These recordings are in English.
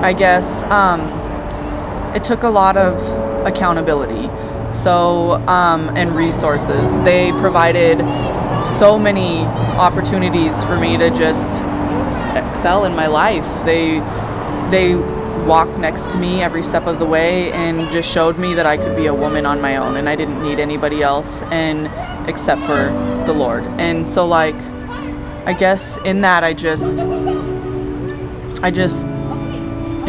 I guess it took a lot of accountability. So, and resources. They provided so many opportunities for me to just excel in my life. They walked next to me every step of the way and just showed me that I could be a woman on my own and I didn't need anybody else and except for the Lord. And so like, I guess in that I just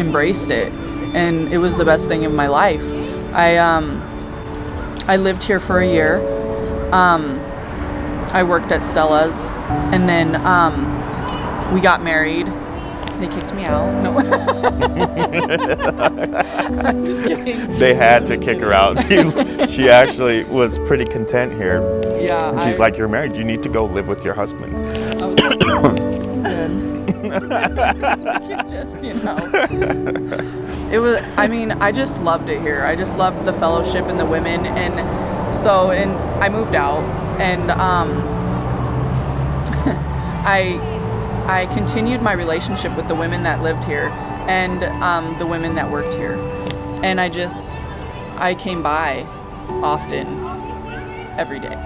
embraced it, and it was the best thing in my life. I lived here for a year. I worked at Stella's, and then we got married. They kicked me out. No. I'm just kidding. They had to kick her out. She actually was pretty content here. Yeah. And she's like, "You're married. You need to go live with your husband." I was like, good. Just, It was, I just loved it here. I just loved the fellowship and the women. And so, I moved out, and I continued my relationship with the women that lived here and the women that worked here. And I came by often, every day.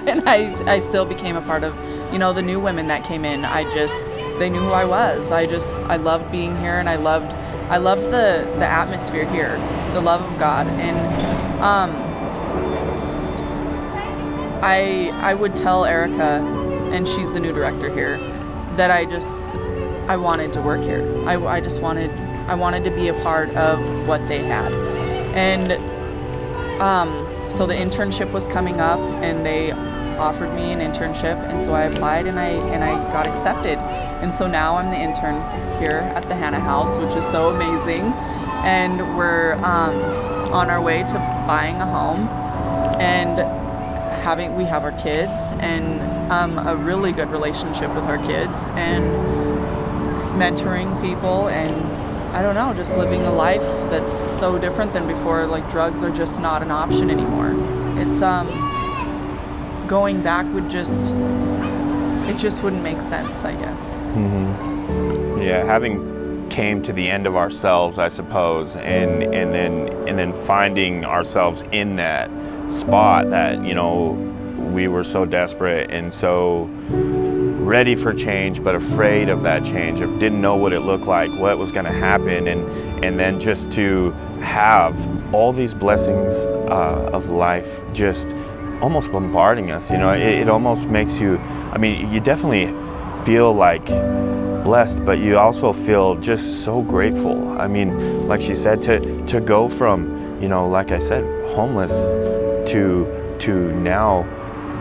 And I still became a part of, the new women that came in. They knew who I was. I loved being here, and I loved the atmosphere here, the love of God. And I would tell Erica, and she's the new director here, that I wanted to work here. I wanted to be a part of what they had. And so the internship was coming up, and they offered me an internship, and so I applied, and I got accepted. And so now I'm the intern here at the Hannah House, which is so amazing. And we're on our way to buying a home, and we have our kids, and a really good relationship with our kids, and mentoring people, and I don't know, just living a life that's so different than before. Like, drugs are just not an option anymore. It's going back it just wouldn't make sense, I guess. Mm-hmm. Yeah, having came to the end of ourselves, I suppose, and then finding ourselves in that spot that we were so desperate and so ready for change, but afraid of that change, didn't know what it looked like, what was going to happen, and then just to have all these blessings of life just almost bombarding us. It almost makes you, you definitely feel like blessed, but you also feel just so grateful. Like she said, to go from, like I said, homeless to now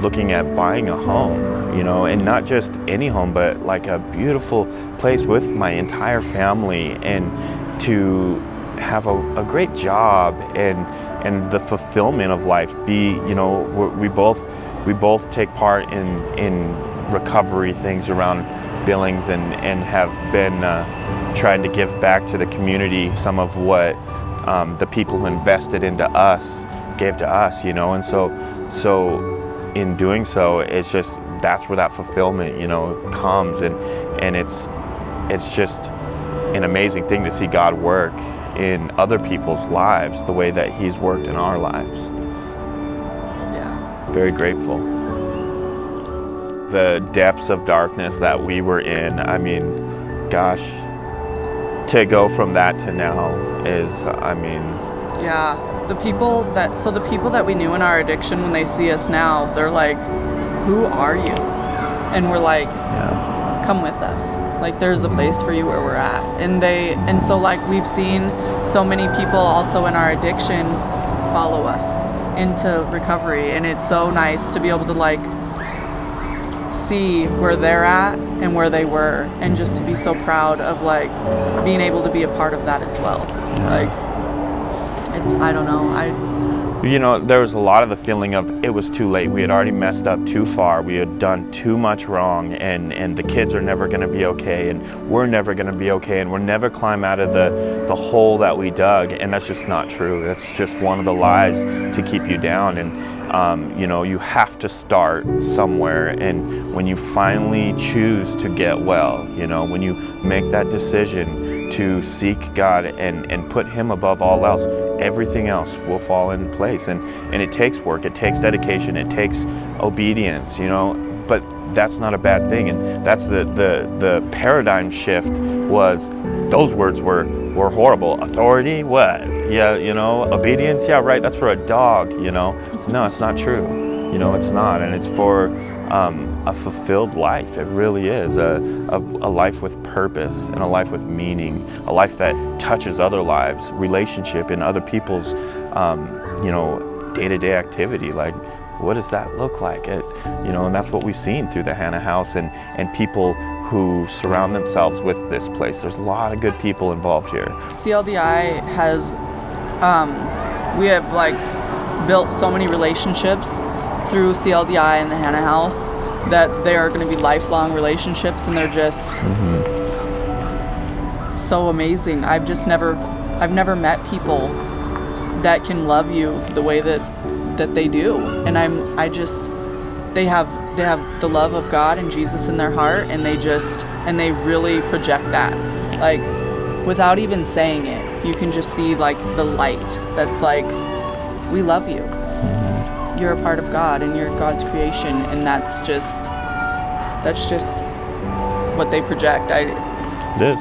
looking at buying a home, and not just any home, but like a beautiful place with my entire family, and to have a great job and the fulfillment of life. We both take part in recovery things around Billings, and have been trying to give back to the community some of what the people who invested into us gave to us, and so in doing so, it's just, that's where that fulfillment, comes, and it's just an amazing thing to see God work in other people's lives the way that He's worked in our lives. Yeah. Very grateful. The depths of darkness that we were in, gosh, to go from that to now is, Yeah. The people that we knew in our addiction, when they see us now, they're like, "Who are you?" And we're like, yeah. "Come with us. Like, there's a place for you where we're at." And so like, we've seen so many people also in our addiction follow us into recovery, and it's so nice to be able to like see where they're at and where they were, and just to be so proud of like being able to be a part of that as well. Yeah. Like, I don't know, there was a lot of the feeling of it was too late. We had already messed up too far. We had done too much wrong, and the kids are never going to be okay, and we're never going to be okay, and we'll never climb out of the hole that we dug. And that's just not true. That's just one of the lies to keep you down. You have to start somewhere, and when you finally choose to get well, when you make that decision to seek God and put Him above all else, everything else will fall in place. And it takes work, it takes dedication, it takes obedience, but that's not a bad thing. And that's the paradigm shift. Was those words were horrible. Authority, what? Yeah, obedience, yeah, right, that's for a dog, No, it's not true. It's not. And it's for a fulfilled life. It really is. A life with purpose and a life with meaning, a life that touches other lives, relationship in other people's, day-to-day activity. Like, what does that look like? And that's what we've seen through the Hannah House and people who surround themselves with this place. There's a lot of good people involved here. CLDI has, we have built so many relationships through CLDI and the Hannah House that they are going to be lifelong relationships, and they're just so amazing. I've never met people that can love you the way that they do, and they have the love of God and Jesus in their heart, and they really project that, like, without even saying it. You can just see like the light that's like, we love you, you're a part of God and you're God's creation, and that's just what they project. It is.